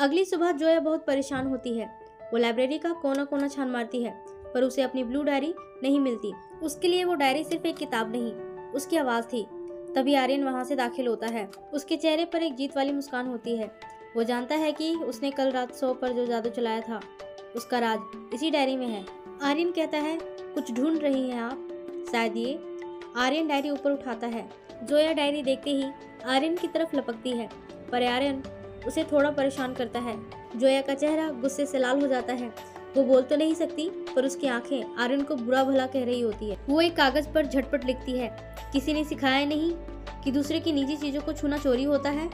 अगली सुबह जोया बहुत परेशान होती है। वो लाइब्रेरी का कोना कोना छान मारती है, पर उसे अपनी ब्लू डायरी नहीं मिलती। उसके लिए वो डायरी सिर्फ एक किताब नहीं, उसकी आवाज़ थी। तभी आर्यन वहाँ से दाखिल होता है। उसके चेहरे पर एक जीत वाली मुस्कान होती है। वो जानता है कि उसने कल रात 100 पर जो जादू चलाया था, उसका राज इसी डायरी में है। आर्यन कहता है, कुछ ढूंढ रही हैं आप? शायद ये। आर्यन डायरी ऊपर उठाता है। जोया डायरी देखते ही आर्यन की तरफ लपकती है, पर आर्यन उसे थोड़ा परेशान करता है। जोया का चेहरा गुस्से से लाल हो जाता है। वो बोल तो नहीं सकती, पर उसकी आंखें आर्यन को बुरा भला कह रही होती है। वो एक कागज पर झटपट लिखती है, किसी ने सिखाया नहीं कि दूसरे की निजी चीजों को छूना चोरी होता है।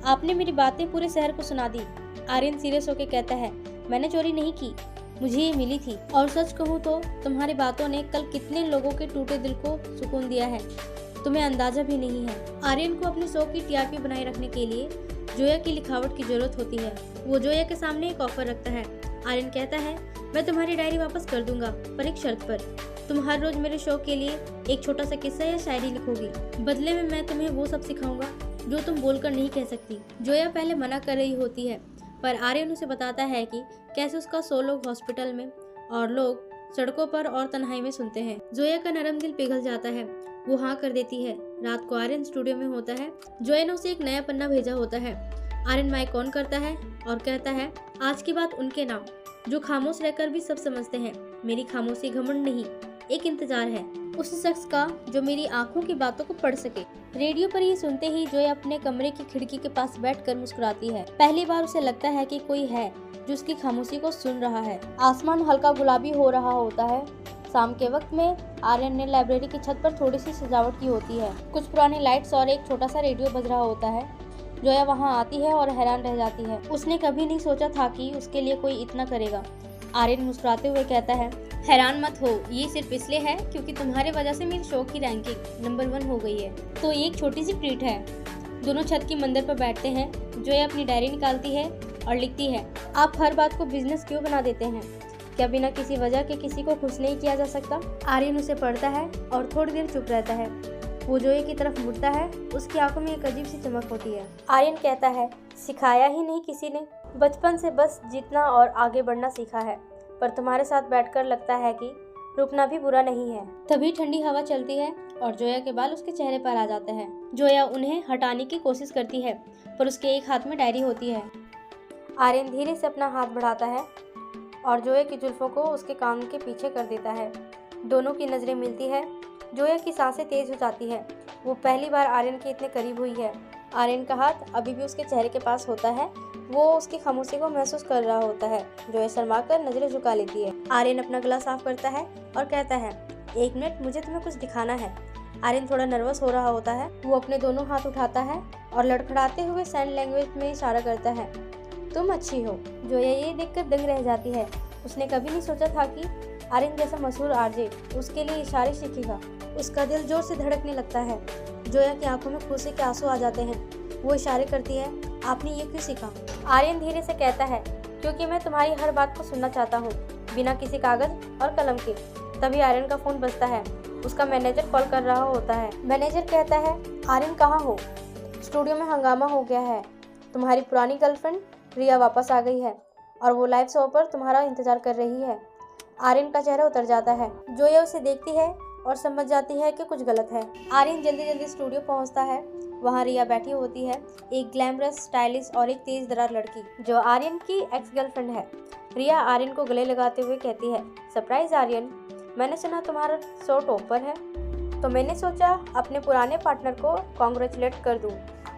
आपने मेरी बातें पूरे शहर को सुना दी। आर्यन सीरियस होकर कहता है, मैंने चोरी नहीं की, मुझे ये मिली थी। और सच कहूँ तो तुम्हारी बातों ने कल कितने लोगों के टूटे दिल को सुकून दिया है, तुम्हें अंदाजा भी नहीं है। आर्यन को अपने शो की टीआरपी बनाए रखने के लिए जोया की लिखावट की जरूरत होती है। वो जोया के सामने एक ऑफर रखता है। आर्यन कहता है, मैं तुम्हारी डायरी वापस कर दूंगा, पर एक शर्त पर। तुम हर रोज मेरे शो के लिए एक छोटा सा किस्सा या शायरी लिखोगी। बदले में मैं तुम्हें वो सब सिखाऊंगा जो तुम बोलकर नहीं कह सकती। जोया पहले मना कर रही होती है, पर आर्यन उसे बताता है कि कैसे उसका 100 लोग हॉस्पिटल में और लोग सड़कों पर और तन्हाई में सुनते हैं। जोया का नरम दिल पिघल जाता है। वो हाँ कर देती है। रात को आर्यन स्टूडियो में होता है। जोया ने उसे एक नया पन्ना भेजा होता है। आर्यन माइक ऑन करता है और कहता है, आज की बात उनके नाम जो खामोश रहकर भी सब समझते हैं। मेरी खामोशी घमंड नहीं, एक इंतजार है उस शख्स का जो मेरी आंखों की बातों को पढ़ सके। रेडियो पर ये सुनते ही जोया अपने कमरे की खिड़की के पास बैठकर मुस्कुराती है। पहली बार उसे लगता है कि कोई है जो उसकी खामोशी को सुन रहा है। आसमान हल्का गुलाबी हो रहा होता है। शाम के वक्त में आर्यन ने लाइब्रेरी की छत पर थोड़ी सी सजावट की होती है। कुछ पुरानी लाइट्स और एक छोटा सा रेडियो बज रहा होता है। जोया वहाँ आती है और हैरान रह जाती है। उसने कभी नहीं सोचा था कि उसके लिए कोई इतना करेगा। आर्यन मुस्कुराते हुए कहता है, हैरान मत हो, ये सिर्फ इसलिए है क्योंकि तुम्हारे वजह से मेरे शो की रैंकिंग नंबर 1 हो गई है। तो ये एक छोटी सी ट्रीट है। दोनों छत की मंदिर पर बैठते हैं। जोया अपनी डायरी निकालती है और लिखती है, आप हर बात को बिजनेस क्यों बना देते हैं? क्या बिना किसी वजह के किसी को खुश नहीं किया जा सकता? आर्यन उसे पढ़ता है और थोड़ी देर चुप रहता है। वो जोया की तरफ मुड़ता है। उसकी आंखों में एक अजीब सी चमक होती है। आर्यन कहता है, सिखाया ही नहीं किसी ने, बचपन से बस जीतना और आगे बढ़ना सीखा है। पर तुम्हारे साथ बैठकर लगता है कि रुकना भी बुरा नहीं है। तभी ठंडी हवा चलती है और जोया के बाल उसके चेहरे पर आ जाते हैं। जोया उन्हें हटाने की कोशिश करती है, पर उसके एक हाथ में डायरी होती है। आर्यन धीरे से अपना हाथ बढ़ाता है और जोया की जुल्फों को उसके कान के पीछे कर देता है। दोनों की नजरें मिलती है। जोया की सांसें तेज हो जाती है। वो पहली बार आर्यन के इतने करीब हुई है। आर्यन का हाथ अभी भी उसके चेहरे के पास होता है। वो उसकी खामोशी को महसूस कर रहा होता है। जोया शर्माकर नजरें झुका लेती है। आर्यन अपना गला साफ करता है और कहता है, 1 मिनट, मुझे तुम्हें कुछ दिखाना है। आर्यन थोड़ा नर्वस हो रहा होता है। वो अपने दोनों हाथ उठाता है और लड़खड़ाते हुए साइन लैंग्वेज में इशारा करता है, तुम अच्छी हो। जोया ये देखकर दंग रह जाती है। उसने कभी नहीं सोचा था कि आर्यन जैसा मशहूर आरजे उसके लिए इशारे सीखेगा। उसका दिल जोर से धड़कने लगता है। जोया की आंखों में खुशी के आंसू आ जाते हैं। वो इशारे करती है, आपने ये क्यों सीखा? आर्यन धीरे से कहता है, क्योंकि मैं तुम्हारी हर बात को सुनना चाहता हूँ, बिना किसी कागज और कलम के। तभी आर्यन का फोन बजता है। उसका मैनेजर कॉल कर रहा होता है। मैनेजर कहता है, आर्यन कहाँ हो? स्टूडियो में हंगामा हो गया है। तुम्हारी पुरानी गर्लफ्रेंड रिया वापस आ गई है और वो लाइव शो पर तुम्हारा इंतजार कर रही है। आर्यन का चेहरा उतर जाता है। जोया उसे देखती है और समझ जाती है कि कुछ गलत है। आर्यन जल्दी जल्दी स्टूडियो पहुंचता है। वहां रिया बैठी होती है, एक ग्लैमरस, स्टाइलिश और एक तेज दरार लड़की जो आर्यन की एक्स गर्लफ्रेंड है। रिया आर्यन को गले लगाते हुए कहती है, सरप्राइज आर्यन, मैंने सुना तुम्हारा शो टॉप पर है, तो मैंने सोचा अपने पुराने पार्टनर को कॉन्ग्रेचुलेट कर दूं।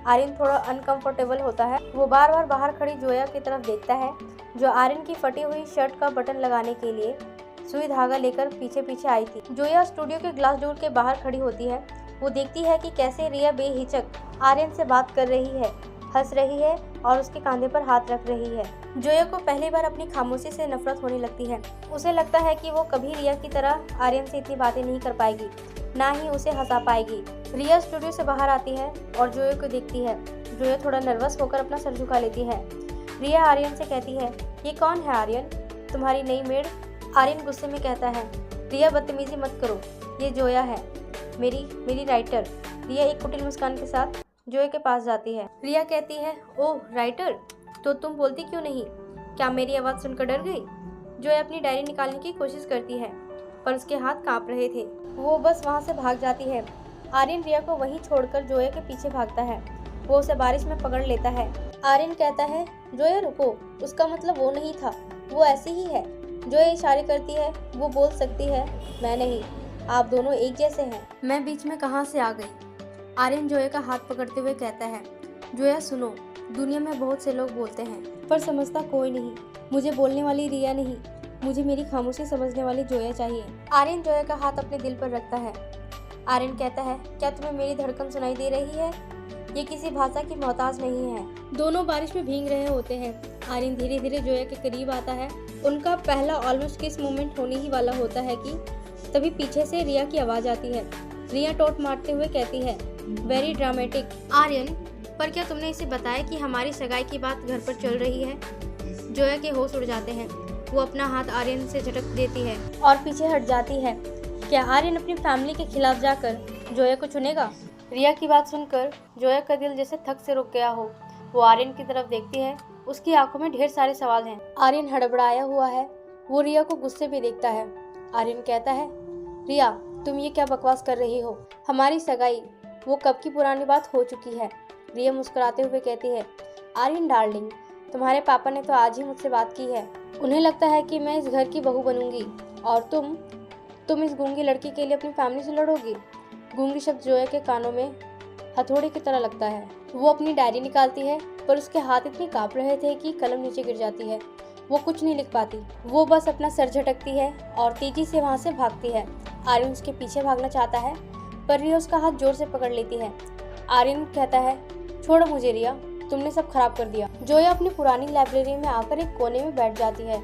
आर्यन थोड़ा अनकंफर्टेबल होता है। वो बार बार बाहर खड़ी जोया की तरफ देखता है, जो आर्यन की फटी हुई शर्ट का बटन लगाने के लिए सुई धागा लेकर पीछे पीछे आई थी। जोया स्टूडियो के ग्लास डोर के बाहर खड़ी होती है। वो देखती है कि कैसे रिया बेहिचक आर्यन से बात कर रही है, हंस रही है और उसके कंधे पर हाथ रख रही है। जोया को पहली बार अपनी खामोशी से नफरत होने लगती है। उसे लगता है कि वो कभी रिया की तरह आर्यन से इतनी बातें नहीं कर पाएगी, ना ही उसे हंसा पाएगी। रिया स्टूडियो से बाहर आती है और जोया को देखती है। जोया थोड़ा नर्वस होकर अपना सर झुका लेती है। रिया आर्यन से कहती है, ये कौन है आर्यन? तुम्हारी नई मेड? आर्यन गुस्से में कहता है, रिया बदतमीजी मत करो, ये जोया है, मेरी राइटर। रिया एक कुटिल मुस्कान के साथ जोया के पास जाती है। रिया कहती है, ओह राइटर, तो तुम बोलती क्यों नहीं? क्या मेरी आवाज़ सुनकर डर गई? जोया अपनी डायरी निकालने की कोशिश करती है, पर उसके हाथ कांप रहे थे। वो बस वहाँ से भाग जाती है। आर्यन रिया को वहीं छोड़कर जोया के पीछे भागता है। वो उसे बारिश में पकड़ लेता है। आर्यन कहता है, जोया रुको, उसका मतलब वो नहीं था, वो ऐसी ही है। जोया इशारे करती है, वो बोल सकती है, मैं नहीं, आप दोनों एक जैसे हैं। मैं बीच में कहाँ से आ गई? आर्यन जोया का हाथ पकड़ते हुए कहता है, जोया सुनो, दुनिया में बहुत से लोग बोलते हैं, पर समझता कोई नहीं। मुझे बोलने वाली रिया नहीं, मुझे मेरी खामोशी समझने वाली जोया चाहिए। आर्यन जोया का हाथ अपने दिल पर रखता है। आर्यन कहता है, क्या तुम्हें मेरी धड़कन सुनाई दे रही है? ये किसी भाषा की मोहताज नहीं है। दोनों बारिश में भीग रहे होते हैं। आर्यन धीरे धीरे जोया के करीब आता है। उनका पहला ऑलमोस्ट किस मोमेंट होने ही वाला होता है कि तभी पीछे से रिया की आवाज आती है। रिया टोट मारते हुए कहती है, वेरी ड्रामेटिक। आर्यन, पर क्या तुमने इसे बताया कि हमारी सगाई की बात घर पर चल रही है? जोया के होश उड़ जाते हैं। वो अपना हाथ आर्यन से झटक देती है और पीछे हट जाती है। क्या आर्यन अपनी फैमिली के खिलाफ जाकर जोया को चुनेगा? रिया की बात सुनकर जोया का दिल जैसे थक से रुक गया हो। वो आर्यन की तरफ देखती है। उसकी आंखों में ढेर सारे सवाल हैं। आर्यन हड़बड़ाया हुआ है। वो रिया को गुस्से में देखता है। आर्यन कहता है, रिया तुम ये क्या बकवास कर रही हो? हमारी सगाई वो कब की पुरानी बात हो चुकी है। रिया मुस्कुराते हुए कहती है, आर्यन डार्लिंग, तुम्हारे पापा ने तो आज ही मुझसे बात की है। उन्हें लगता है कि मैं इस घर की बहू बनूंगी और तुम इस गूंगी लड़की के लिए अपनी फैमिली से लड़ोगी। गूंगी शब्द जोया के कानों में हथौड़े की तरह लगता है। वो अपनी डायरी निकालती है, पर उसके हाथ इतने कांप रहे थे कि कलम नीचे गिर जाती है। वो कुछ नहीं लिख पाती। वो बस अपना सर झटकती है और तेजी से वहाँ से भागती है। आर्यन उसके पीछे भागना चाहता है, पर रिया उसका हाथ जोर से पकड़ लेती है। आर्यन कहता है, छोड़ो मुझे रिया, तुमने सब खराब कर दिया। जोया अपनी पुरानी लाइब्रेरी में आकर एक कोने में बैठ जाती है।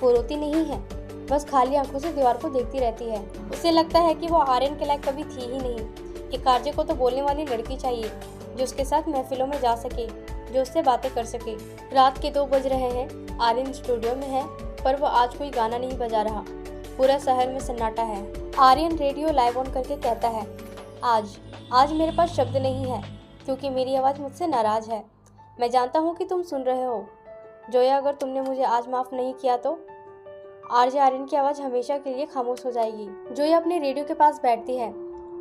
वो रोती नहीं है, बस खाली आंखों से दीवार को देखती रहती है। उसे लगता है कि वो आर्यन के लायक कभी थी ही नहीं। एक आरजे को तो बोलने वाली लड़की चाहिए, जो उसके साथ महफिलों में जा सके, जो उससे बातें कर सके। रात के 2 बज रहे हैं। आर्यन स्टूडियो में है, पर वो आज कोई गाना नहीं बजा रहा। पूरा शहर में सन्नाटा है। आर्यन रेडियो लाइव ऑन करके कहता है, आज मेरे पास शब्द नहीं है, क्योंकि मेरी आवाज़ मुझसे नाराज़ है। मैं जानता हूँ कि तुम सुन रहे हो। जोया, अगर तुमने मुझे आज माफ़ नहीं किया तो आरजे आर्यन की आवाज़ हमेशा के लिए खामोश हो जाएगी। जोया अपने रेडियो के पास बैठती है।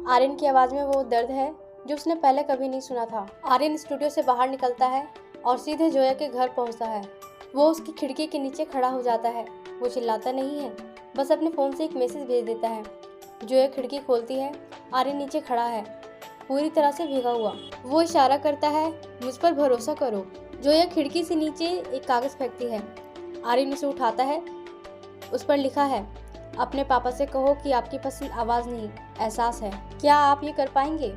आर्यन की आवाज़ में वो दर्द है जो उसने पहले कभी नहीं सुना था। आर्यन स्टूडियो से बाहर निकलता है और सीधे जोया के घर पहुंचता है। वो उसकी खिड़की के नीचे खड़ा हो जाता है। वो चिल्लाता नहीं है, बस अपने फ़ोन से एक मैसेज भेज देता है। जोया खिड़की खोलती है। आर्यन नीचे खड़ा है, पूरी तरह से भीगा हुआ। वो इशारा करता है, मुझ पर भरोसा करो। जोया खिड़की से नीचे एक कागज़ फेंकती है। आर्यन उसे उठाता है। उस पर लिखा है, अपने पापा से कहो कि आपकी पसंद आवाज़ नहीं, एहसास है। क्या आप ये कर पाएंगे?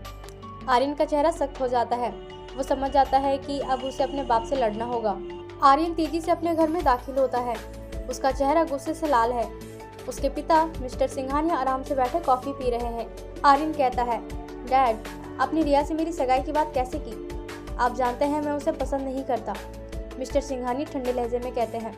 आर्यन का चेहरा सख्त हो जाता है। वो समझ जाता है कि अब उसे अपने बाप से लड़ना होगा। आर्यन तेजी से अपने घर में दाखिल होता है। उसका चेहरा गुस्से से लाल है। उसके पिता मिस्टर सिंघानिया आराम से बैठे कॉफ़ी पी रहे हैं। आर्यन कहता है, डैड, आपने रिया से मेरी सगाई की बात कैसे की? आप जानते हैं मैं उसे पसंद नहीं करता। मिस्टर सिंघानिया ठंडे लहजे में कहते हैं,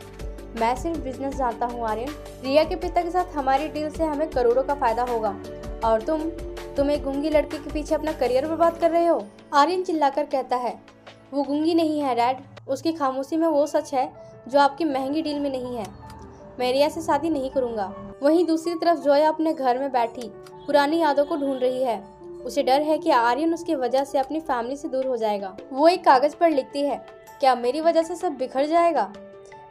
मैं सिर्फ बिजनेस जानता हूँ आर्यन। रिया के पिता के साथ हमारी डील से हमें करोड़ों का फायदा होगा, और तुम एक गूंगी लड़की के पीछे अपना करियर बर्बाद कर रहे हो। आर्यन चिल्लाकर कहता है, वो गूंगी नहीं है डैड, उसकी खामोशी में वो सच है जो आपकी महंगी डील में नहीं है। मैं रिया से शादी नहीं करूँगा। वहीं दूसरी तरफ जोया अपने घर में बैठी पुरानी यादों को ढूंढ रही है। उसे डर है कि आर्यन उसकी वजह से अपनी फैमिली से दूर हो जाएगा। वो एक कागज पर लिखती है, क्या मेरी वजह से सब बिखर जाएगा?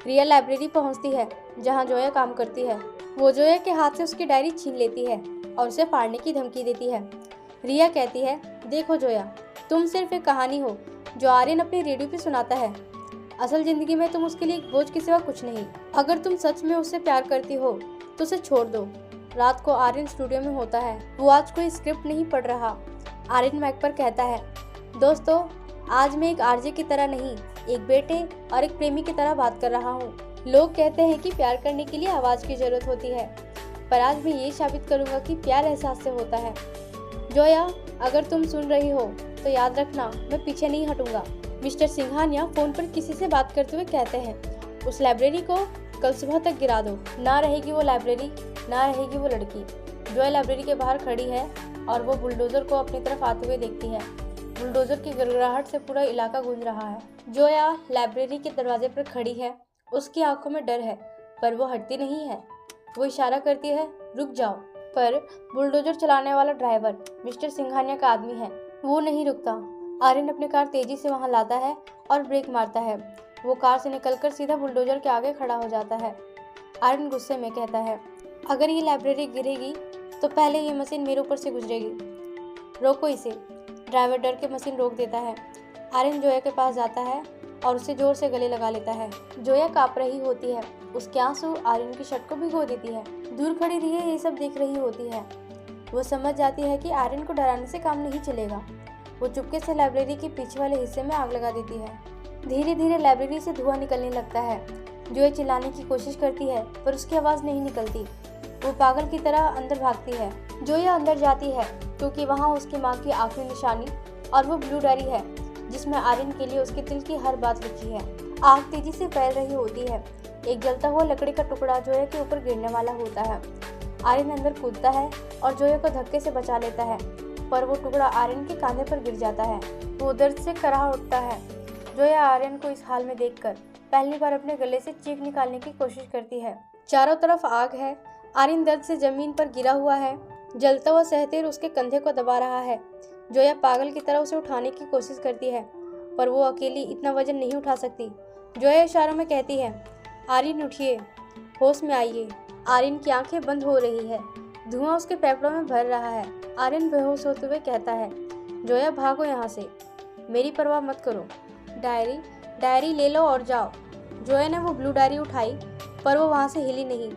रिया लाइब्रेरी पहुंचती है जहां जोया काम करती है। वो जोया के हाथ से उसकी डायरी छीन लेती है और उसे फाड़ने की धमकी देती है। रिया कहती है, देखो जोया, तुम सिर्फ एक कहानी हो जो आर्यन अपने रेडियो पे सुनाता है। असल जिंदगी में तुम उसके लिए एक बोझ के सिवा कुछ नहीं। अगर तुम सच में उससे प्यार करती हो तो उसे छोड़ दो। रात को आर्यन स्टूडियो में होता है। वो आज कोई स्क्रिप्ट नहीं पढ़ रहा। आर्यन माइक पर कहता है, दोस्तों, आज मैं एक आरजे की तरह नहीं, एक बेटे और एक प्रेमी की तरह बात कर रहा हूँ। लोग कहते हैं कि प्यार करने के लिए आवाज़ की ज़रूरत होती है, पर आज मैं ये साबित करूँगा कि प्यार एहसास से होता है। जोया, अगर तुम सुन रही हो तो याद रखना, मैं पीछे नहीं हटूंगा। मिस्टर सिंघानिया फ़ोन पर किसी से बात करते हुए कहते हैं, उस लाइब्रेरी को कल सुबह तक गिरा दो। ना रहेगी वो लाइब्रेरी, ना रहेगी वो लड़की। जोया लाइब्रेरी के बाहर खड़ी है और वो बुलडोज़र को अपनी तरफ आते हुए देखती है। बुलडोजर की गड़गड़ाहट से पूरा इलाका गूंज रहा है। जोया लाइब्रेरी के दरवाजे पर खड़ी है। उसकी आंखों में डर है, पर वो हटती नहीं है। वो इशारा करती है, रुक जाओ। पर बुलडोजर चलाने वाला ड्राइवर मिस्टर सिंघानिया का आदमी है। वो नहीं रुकता। आर्यन अपनी कार तेजी से वहां लाता है और ब्रेक मारता है। वो कार से निकलकर सीधा बुलडोजर के आगे खड़ा हो जाता है। आर्यन गुस्से में कहता है, अगर ये लाइब्रेरी गिरेगी तो पहले ये मशीन मेरे ऊपर से गुजरेगी। रोको इसे। ड्राइवर डर के मशीन रोक देता है। आर्यन जोया के पास जाता है और उसे जोर से गले लगा लेता है। जोया काँप रही होती है। उसके आंसू आर्यन की शर्ट को भिगो देती है। दूर खड़ी रिया ये सब देख रही होती है। वो समझ जाती है कि आर्यन को डराने से काम नहीं चलेगा। वो चुपके से लाइब्रेरी के पीछे वाले हिस्से में आग लगा देती है। धीरे धीरे लाइब्रेरी से धुआं निकलने लगता है। जोया चिल्लाने की कोशिश करती है, पर उसकी आवाज़ नहीं निकलती। वो पागल की तरह अंदर भागती है। जोया अंदर जाती है क्योंकि वहाँ उसकी माँ की आखिरी निशानी और वो ब्लू डायरी है जिसमें आर्यन के लिए उसके दिल की हर बात लिखी है। आग तेजी से फैल रही होती है। एक जलता हुआ लकड़ी का टुकड़ा जोया के ऊपर गिरने वाला होता है। आर्यन अंदर कूदता है और जोया को धक्के से बचा लेता है, पर वो टुकड़ा आर्यन के कांधे पर गिर जाता है। वो दर्द से कराह उठता है। जोया आर्यन को इस हाल में देखकर पहली बार अपने गले से चीख निकालने की कोशिश करती है। चारों तरफ आग है। आर्यन दर्द से जमीन पर गिरा हुआ है। जलता हुआ सहतेर उसके कंधे को दबा रहा है। जोया पागल की तरह उसे उठाने की कोशिश करती है, पर वो अकेली इतना वजन नहीं उठा सकती। जोया इशारों में कहती है, आर्यन उठिए, होश में आइए। आर्यन की आंखें बंद हो रही है। धुआं उसके फेफड़ों में भर रहा है। आर्यन बेहोश होते हुए कहता है, जोया भागो यहाँ से, मेरी परवाह मत करो। डायरी ले लो और जाओ। जोया ने वो ब्लू डायरी उठाई, पर वो वहाँ से हिली नहीं।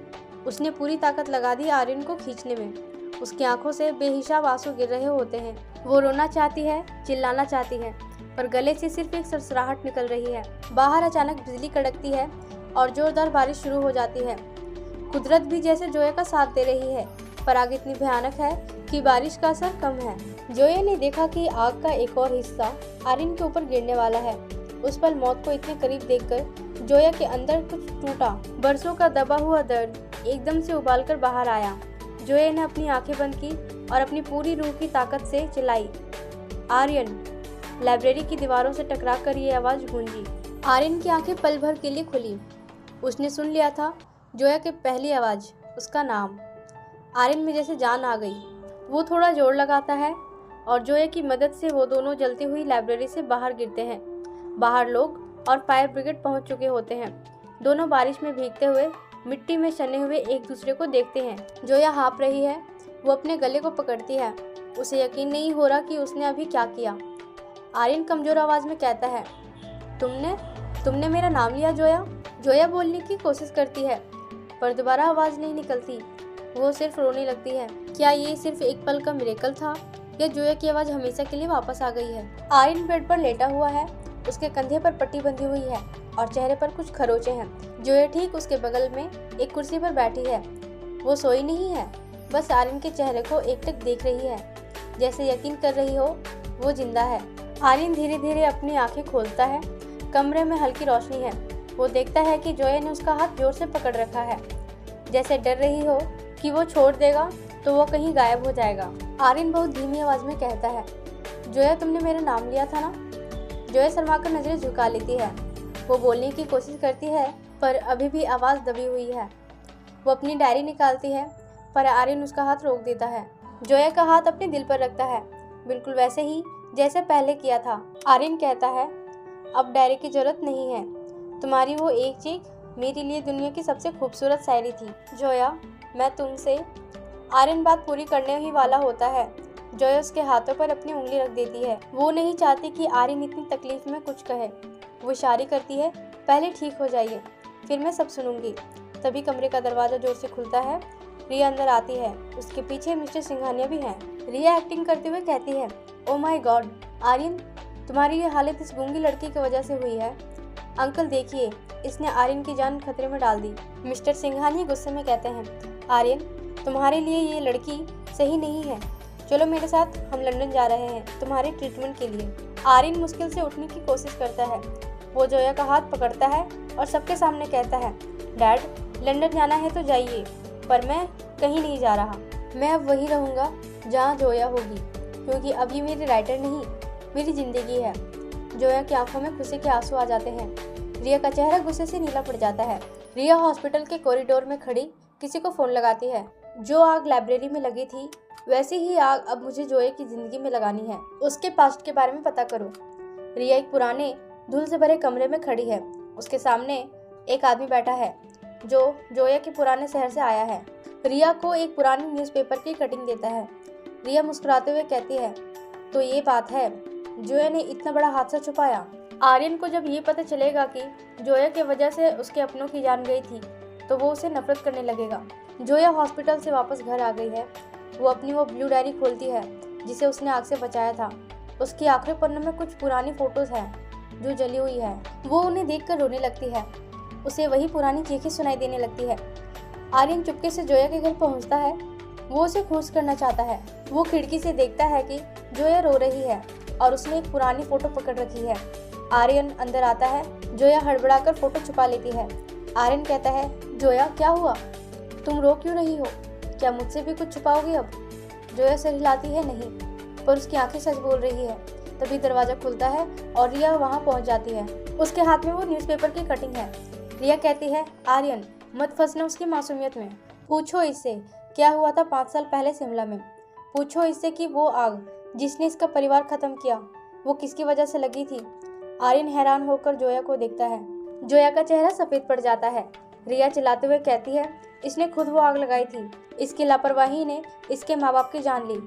उसने पूरी ताकत लगा दी आर्यन को खींचने में। उसकी आंखों से बेहिसाब आंसू गिर रहे होते हैं। वो रोना चाहती है, चिल्लाना चाहती है, पर गले से सिर्फ एक सरसराहट निकल रही है। बाहर अचानक बिजली कड़कती है और जोरदार बारिश शुरू हो जाती है। कुदरत भी जैसे जोया का साथ दे रही है, पर आग इतनी भयानक है कि बारिश का असर कम है। जोया ने देखा कि आग का एक और हिस्सा आर्यन के ऊपर गिरने वाला है। उस पल मौत को इतने करीब देखकर जोया के अंदर कुछ टूटा। बरसों का दबा हुआ दर्द एकदम से उबालकर बाहर आया। जोया ने अपनी आंखें बंद की और अपनी पूरी रूह की ताकत से चिल्लाई, आर्यन। लाइब्रेरी की दीवारों से टकराकर ये आवाज़ गूंजी। आर्यन की आंखें पल भर के लिए खुली। उसने सुन लिया था जोया की पहली आवाज़, उसका नाम। आर्यन में जैसे जान आ गई। वो थोड़ा जोर लगाता है और जोया की मदद से वो दोनों जलती हुई लाइब्रेरी से बाहर गिरते हैं। बाहर लोग और फायर ब्रिगेड पहुंच चुके होते हैं। दोनों बारिश में भीगते हुए, मिट्टी में सने हुए एक दूसरे को देखते हैं। जोया हाँप रही है। वो अपने गले को पकड़ती है। उसे यकीन नहीं हो रहा कि उसने अभी क्या किया। आर्यन कमजोर आवाज़ में कहता है, तुमने मेरा नाम लिया जोया। जोया बोलने की कोशिश करती है, पर दोबारा आवाज़ नहीं निकलती। वो सिर्फ रोने लगती है। क्या ये सिर्फ एक पल का मिरेकल था या जोया की आवाज़ हमेशा के लिए वापस आ गई है? आर्यन बेड पर लेटा हुआ है। उसके कंधे पर पट्टी बंधी हुई है और चेहरे पर कुछ खरोंचे हैं। जोया ठीक उसके बगल में एक कुर्सी पर बैठी है। वो सोई नहीं है, बस आर्यन के चेहरे को एकटक देख रही है, जैसे यकीन कर रही हो वो जिंदा है। आर्यन धीरे धीरे अपनी आंखें खोलता है। कमरे में हल्की रोशनी है। वो देखता है कि जोया ने उसका हाथ जोर से पकड़ रखा है, जैसे डर रही हो कि वो छोड़ देगा तो वो कहीं गायब हो जाएगा। आर्यन बहुत धीमी आवाज़ में कहता है, जोया तुमने मेरा नाम लिया था ना? जोया शर्माकर नजरें झुका लेती है। वो बोलने की कोशिश करती है, पर अभी भी आवाज़ दबी हुई है। वो अपनी डायरी निकालती है, पर आर्यन उसका हाथ रोक देता है। जोया का हाथ अपने दिल पर रखता है, बिल्कुल वैसे ही जैसे पहले किया था। आर्यन कहता है, अब डायरी की जरूरत नहीं है। तुम्हारी वो एक चीख मेरे लिए दुनिया की सबसे खूबसूरत शायरी थी। जोया, मैं तुमसे। आर्यन बात पूरी करने ही वाला होता है। जोया उसके हाथों पर अपनी उंगली रख देती है। वो नहीं चाहती कि आर्यन इतनी तकलीफ में कुछ कहे। वो इशारे करती है, पहले ठीक हो जाइए, फिर मैं सब सुनूंगी। तभी कमरे का दरवाज़ा जोर से खुलता है। रिया अंदर आती है। उसके पीछे मिस्टर सिंघानिया भी हैं। रिया एक्टिंग करते हुए कहती है, ओ माय गॉड आर्यन, तुम्हारी ये हालत इस गूंगी लड़की की वजह से हुई है। अंकल देखिए, इसने आर्यन की जान खतरे में डाल दी। मिस्टर सिंघानिया गुस्से में कहते हैं, आर्यन तुम्हारे लिए ये लड़की सही नहीं है। चलो मेरे साथ, हम लंदन जा रहे हैं तुम्हारे ट्रीटमेंट के लिए। आर्यन मुश्किल से उठने की कोशिश करता है। वो जोया का हाथ पकड़ता है और सबके सामने कहता है, डैड लंदन जाना है तो जाइए, पर मैं कहीं नहीं जा रहा। मैं अब वहीं रहूँगा जहाँ जोया होगी, क्योंकि अब ये मेरे राइटर नहीं मेरी जिंदगी है। जोया की आंखों में खुशी के आंसू आ जाते हैं। रिया का चेहरा गुस्से से नीला पड़ जाता है। रिया हॉस्पिटल के कॉरिडोर में खड़ी किसी को फोन लगाती है। जो आग लाइब्रेरी में लगी थी वैसी ही आग अब मुझे जोया की जिंदगी में लगानी है। उसके पास्ट के बारे में पता करो। रिया एक पुराने धूल से भरे कमरे में खड़ी है। उसके सामने एक आदमी बैठा है जो जोया के पुराने शहर से आया है। रिया को एक पुरानी न्यूज़पेपर की कटिंग देता है। रिया मुस्कुराते हुए कहती है, तो ये बात है, जोया ने इतना बड़ा हादसा छुपाया। आर्यन को जब ये पता चलेगा कि जोया की वजह से उसके अपनों की जान गई थी तो वो उसे नफरत करने लगेगा। जोया हॉस्पिटल से वापस घर आ गई है। वो अपनी वो ब्लू डायरी खोलती है जिसे उसने आग से बचाया था। उसकी आखिरी पन्नों में कुछ पुरानी फोटोज हैं जो जली हुई है। वो उन्हें देखकर रोने लगती है। उसे वही पुरानी चीखें सुनाई देने लगती है। आर्यन चुपके से जोया के घर पहुंचता है। वो उसे खुश करना चाहता है। वो खिड़की से देखता है कि जोया रो रही है और उसने एक पुरानी फोटो पकड़ रखी है। आर्यन अंदर आता है। जोया हड़बड़ाकर फोटो छुपा लेती है। आर्यन कहता है, जोया क्या हुआ, तुम रो क्यों रही हो, क्या मुझसे भी कुछ छुपाओगी अब? जोया सिर हिलाती है, नहीं, पर उसकी आंखें सच बोल रही है। तभी दरवाजा खुलता है और रिया वहां पहुंच जाती है। उसके हाथ में वो न्यूज़पेपर की कटिंग है। रिया कहती है, आर्यन मत फंसना उसकी मासूमियत में। पूछो इससे क्या हुआ था 5 साल पहले शिमला में। पूछो इससे कि वो आग जिसने इसका परिवार खत्म किया वो किसकी वजह से लगी थी। आर्यन हैरान होकर जोया को देखता है। जोया का चेहरा सफेद पड़ जाता है। रिया चिल्लाते हुए कहती है, इसने खुद वो आग लगाई थी। इसकी लापरवाही ने इसके माँ बाप की जान ली।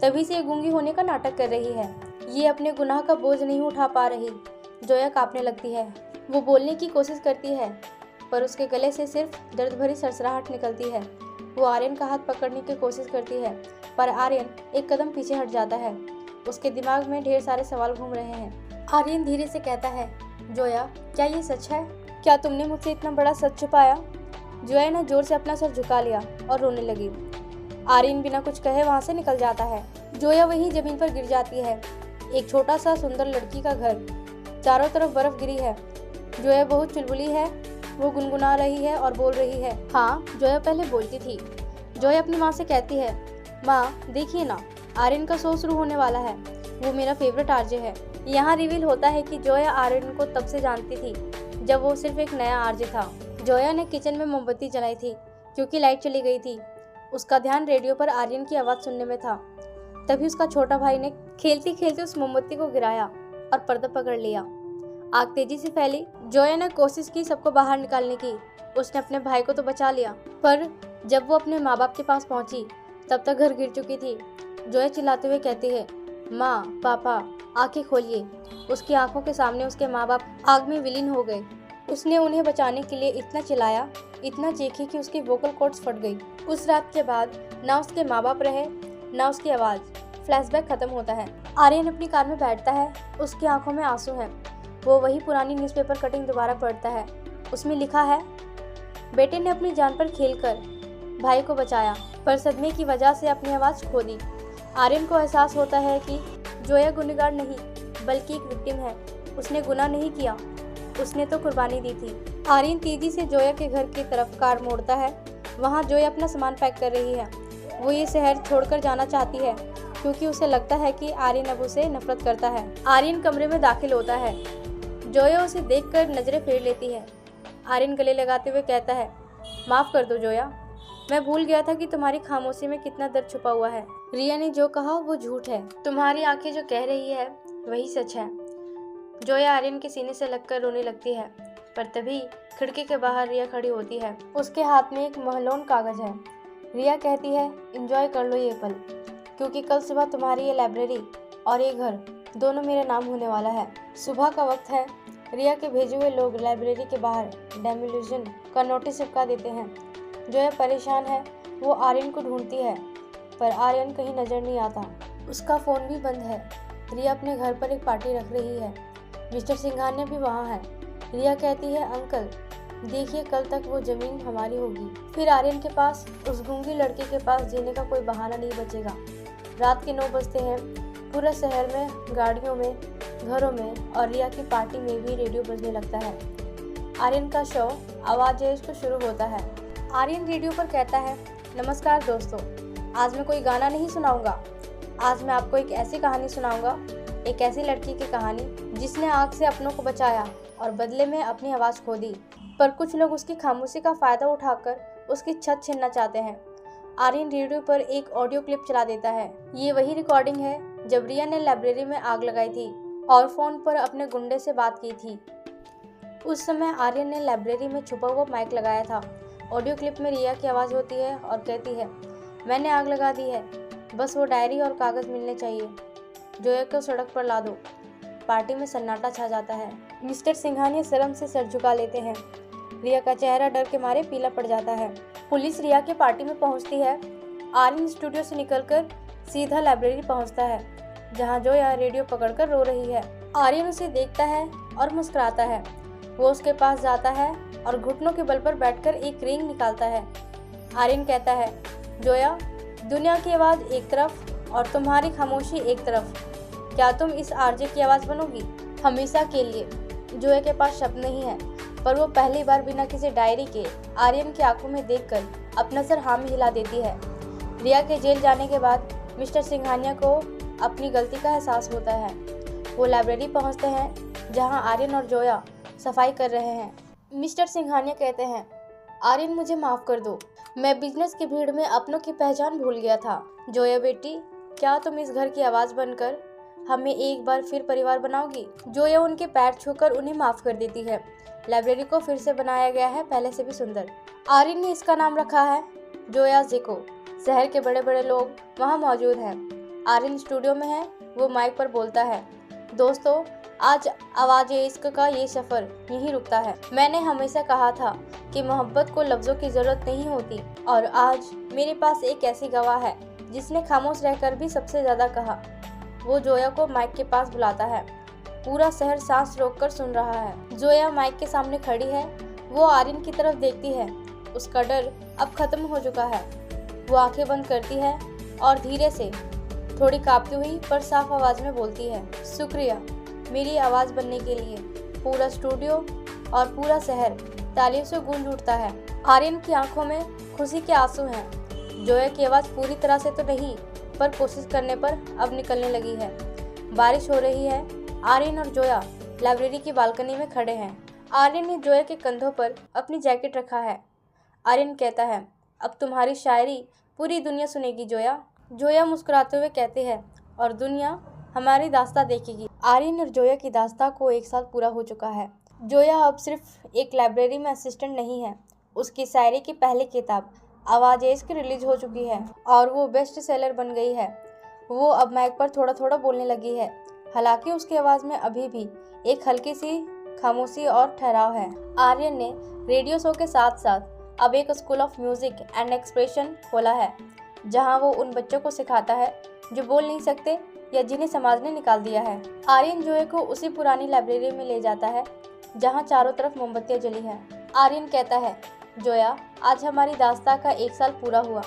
तभी से ये गूंगी होने का नाटक कर रही है। ये अपने गुनाह का बोझ नहीं उठा पा रही। जोया कांपने लगती है। वो बोलने की कोशिश करती है पर उसके गले से सिर्फ दर्द भरी सरसराहट निकलती है। वो आर्यन का हाथ पकड़ने की कोशिश करती है पर आर्यन एक कदम पीछे हट जाता है। उसके दिमाग में ढेर सारे सवाल घूम रहे हैं। आर्यन धीरे से कहता है, जोया क्या ये सच है? क्या तुमने मुझसे इतना बड़ा सच छुपाया? जोया ने जोर से अपना सर झुका लिया और रोने लगी। आर्यन बिना कुछ कहे वहां से निकल जाता है। जोया वहीं जमीन पर गिर जाती है। एक छोटा सा सुंदर लड़की का घर, चारों तरफ बर्फ गिरी है। जोया बहुत चुलबुली है। वो गुनगुना रही है और बोल रही है, हाँ जोया पहले बोलती थी। जोया अपनी माँ से कहती है, माँ देखिए ना, आर्यन का शो शुरू होने वाला है। वो मेरा फेवरेट आरजे है। यहाँ रिवील होता है कि जोया आर्यन को तब से जानती थी जब वो सिर्फ एक नया आरजे था। जोया ने किचन में मोमबत्ती जलाई थी क्योंकि लाइट चली गई थी। उसका ध्यान रेडियो पर आर्यन की आवाज़ सुनने में था। तभी उसका छोटा भाई ने खेलते खेलते उस मोमबत्ती को गिराया और पर्दा पकड़ लिया। आग तेजी से फैली। जोया ने कोशिश की सबको बाहर निकालने की। उसने अपने भाई को तो बचा लिया पर जब वो अपने माँ बाप के पास पहुंची तब तक घर गिर चुकी थी। जोया चिल्लाते हुए कहती है, माँ पापा आंखें खोलिए। उसकी आंखों के सामने उसके माँ बाप आग में विलीन हो गए। उसने उन्हें बचाने के लिए इतना चिल्लाया, इतना चीखी कि उसकी वोकल कॉर्ड्स फट गई। उस रात के बाद ना उसके माँ बाप रहे ना उसकी आवाज़। फ्लैशबैक खत्म होता है। आर्यन अपनी कार में बैठता है। उसकी आंखों में आंसू हैं। वो वही पुरानी न्यूज़पेपर कटिंग दोबारा पढ़ता है। उसमें लिखा है, बेटे ने अपनी जान पर खेलकर भाई को बचाया पर सदमे की वजह से अपनी आवाज़ खो दी। आर्यन को एहसास होता है कि जोया गुनहगार नहीं बल्कि एक विक्टिम है। उसने गुनाह नहीं किया, उसने तो कुर्बानी दी थी। आर्यन तेजी से जोया के घर की तरफ कार मोड़ता है। वहाँ जोया अपना सामान पैक कर रही है। वो ये शहर छोड़कर जाना चाहती है क्योंकि उसे लगता है कि आर्यन अब उसे नफरत करता है। आर्यन कमरे में दाखिल होता है। जोया उसे देखकर नजरें फेर लेती है। आर्यन गले लगाते हुए कहता है, माफ़ कर दो जोया, मैं भूल गया था कि तुम्हारी खामोशी में कितना दर्द छुपा हुआ है। रिया ने जो कहा वो झूठ है। तुम्हारी आंखें जो कह रही है वही सच है। जोया आर्यन के सीने से लगकर रोने लगती है पर तभी खिड़की के बाहर रिया खड़ी होती है। उसके हाथ में एक महलोन कागज है। रिया कहती है, एंजॉय कर लो ये पल, क्योंकि कल सुबह तुम्हारी ये लाइब्रेरी और ये घर दोनों मेरे नाम होने वाला है। सुबह का वक्त है। रिया के भेजे हुए लोग लाइब्रेरी के बाहर डेमोलिशन का नोटिस चिपका देते हैं। जोया परेशान है। वो आर्यन को ढूंढती है पर आर्यन कहीं नजर नहीं आता। उसका फ़ोन भी बंद है। रिया अपने घर पर एक पार्टी रख रही है। मिस्टर सिंघानिया भी वहाँ है। रिया कहती है, अंकल देखिए, कल तक वो ज़मीन हमारी होगी। फिर आर्यन के पास, उस गूंगी लड़के के पास जीने का कोई बहाना नहीं बचेगा। रात के 9 बजते हैं। पूरा शहर में, गाड़ियों में, घरों में और रिया की पार्टी में भी रेडियो बजने लगता है। आर्यन का शो आवाज़ को शुरू होता है। आर्यन रेडियो पर कहता है, नमस्कार दोस्तों, आज मैं कोई गाना नहीं सुनाऊंगा। आज मैं आपको एक ऐसी कहानी सुनाऊंगा एक ऐसी लड़की की कहानी जिसने आग से अपनों को बचाया और बदले में अपनी आवाज़ खो दी, पर कुछ लोग उसकी खामोशी का फ़ायदा उठाकर उसकी छत छीनना चाहते हैं। आर्यन रेडियो पर एक ऑडियो क्लिप चला देता है। ये वही रिकॉर्डिंग है जब रिया ने लाइब्रेरी में आग लगाई थी और फ़ोन पर अपने गुंडे से बात की थी। उस समय आर्यन ने लाइब्रेरी में छुपा हुआ माइक लगाया था। ऑडियो क्लिप में रिया की आवाज़ होती है और कहती है, मैंने आग लगा दी है, बस वो डायरी और कागज़ मिलने चाहिए। जोया को सड़क पर ला दो। पार्टी में सन्नाटा छा जाता है। मिस्टर सिंघानिया शर्म से सर झुका लेते हैं। रिया का चेहरा डर के मारे पीला पड़ जाता है। पुलिस रिया की पार्टी में पहुंचती है। आर्यन स्टूडियो से निकलकर सीधा लाइब्रेरी पहुंचता है, जहां जोया रेडियो पकड़कर रो रही है। आर्यन उसे देखता है और मुस्कुराता है। वो उसके पास जाता है और घुटनों के बल पर बैठकर एक रिंग निकालता है। आर्यन कहता है, जोया, दुनिया की आवाज़ एक तरफ और तुम्हारी खामोशी एक तरफ। क्या तुम इस आरजे की आवाज़ बनोगी हमेशा के लिए? जोया के पास शब्द नहीं है, पर वो पहली बार बिना किसी डायरी के आर्यन की आंखों में देखकर अपना सर हाँ में हिला देती है। रिया के जेल जाने के बाद मिस्टर सिंघानिया को अपनी गलती का एहसास होता है। वो लाइब्रेरी पहुंचते हैं, जहां आर्यन और जोया सफाई कर रहे हैं। मिस्टर सिंघानिया कहते हैं, आर्यन, मुझे माफ़ कर दो, मैं बिजनेस की भीड़ में अपनों की पहचान भूल गया था। जोया बेटी, क्या तुम इस घर की आवाज़ बनकर हमें एक बार फिर परिवार बनाओगी? जोया उनके पैर छूकर उन्हें माफ़ कर देती है। लाइब्रेरी को फिर से बनाया गया है, पहले से भी सुंदर। आर्यन ने इसका नाम रखा है जोया जिको। शहर के बड़े बड़े लोग वहाँ मौजूद हैं। आर्यन स्टूडियो में है। वो माइक पर बोलता है, दोस्तों, आज आवाज़े इश्क का ये सफ़र यहीं रुकता है। मैंने हमेशा कहा था कि मोहब्बत को लफ्ज़ों की ज़रूरत नहीं होती, और आज मेरे पास एक ऐसी गवाह है जिसने खामोश रहकर भी सबसे ज़्यादा कहा। वो जोया को माइक के पास बुलाता है। पूरा शहर सांस रोककर सुन रहा है। जोया माइक के सामने खड़ी है। वो आर्यन की तरफ देखती है। उसका डर अब खत्म हो चुका है। वो आंखें बंद करती है और धीरे से, थोड़ी कांपती हुई पर साफ आवाज़ में बोलती है, शुक्रिया मेरी आवाज़ बनने के लिए। पूरा स्टूडियो और पूरा शहर तालियों से गूंज उठता है। आर्यन की आंखों में खुशी के आंसू हैं। जोया की आवाज़ पूरी तरह से तो नहीं, पर कोशिश करने पर अब निकलने लगी है। बारिश हो रही है। आर्यन और जोया लाइब्रेरी की बालकनी में खड़े हैं। आर्यन ने जोया के कंधों पर अपनी जैकेट रखा है। आर्यन कहता है, अब तुम्हारी शायरी पूरी दुनिया सुनेगी जोया। जोया मुस्कुराते हुए कहते हैं, और दुनिया हमारी दास्तां देखेगी। आर्यन और जोया की दास्तां को 1 साल पूरा हो चुका है। जोया अब सिर्फ एक लाइब्रेरी में असिस्टेंट नहीं है। उसकी शायरी की पहली किताब आवाज़े इश्क रिलीज हो चुकी है और वो बेस्ट सेलर बन गई है। वो अब माइक पर थोड़ा थोड़ा बोलने लगी है, हालांकि उसकी आवाज़ में अभी भी एक हल्की सी खामोशी और ठहराव है। आर्यन ने रेडियो शो के साथ साथ अब एक school of music and expression खोला है, जहां वो उन बच्चों को सिखाता है जो बोल नहीं सकते या जिन्हें समाज ने निकाल दिया है। आर्यन जोया को उसी पुरानी लाइब्रेरी में ले जाता है जहां चारों तरफ मोमबत्तियां जली हैं। आर्यन कहता है, जोया, आज हमारी दास्तां का 1 साल पूरा हुआ।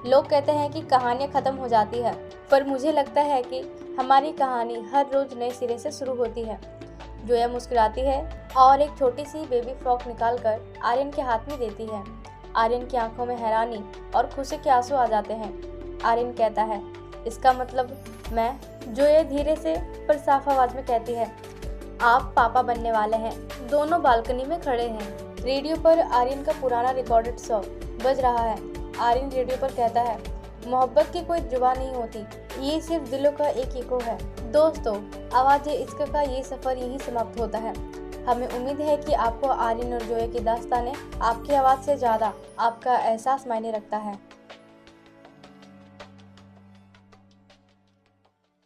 लोग कहते हैं कि कहानियाँ ख़त्म हो जाती है, पर मुझे लगता है कि हमारी कहानी हर रोज़ नए सिरे से शुरू होती है। जोया मुस्कुराती है और एक छोटी सी बेबी फ्रॉक निकालकर आर्यन के हाथ में देती है। आर्यन की आंखों में हैरानी और खुशी के आंसू आ जाते हैं। आर्यन कहता है, इसका मतलब मैं? जोया धीरे से पर साफ आवाज़ में कहती है, आप पापा बनने वाले हैं। दोनों बालकनी में खड़े हैं। रेडियो पर आर्यन का पुराना रिकॉर्डेड सॉन्ग बज रहा है। आर्यन रेडियो पर कहता है, मोहब्बत की कोई जुबान नहीं होती, ये सिर्फ दिलों का एक इको है। दोस्तों, आवाज़े इश्क का ये सफ़र यहीं समाप्त होता है। हमें उम्मीद है कि आपको आर्यन और जोया की दास्तानें आपकी आवाज़ से ज़्यादा आपका एहसास मायने रखता है।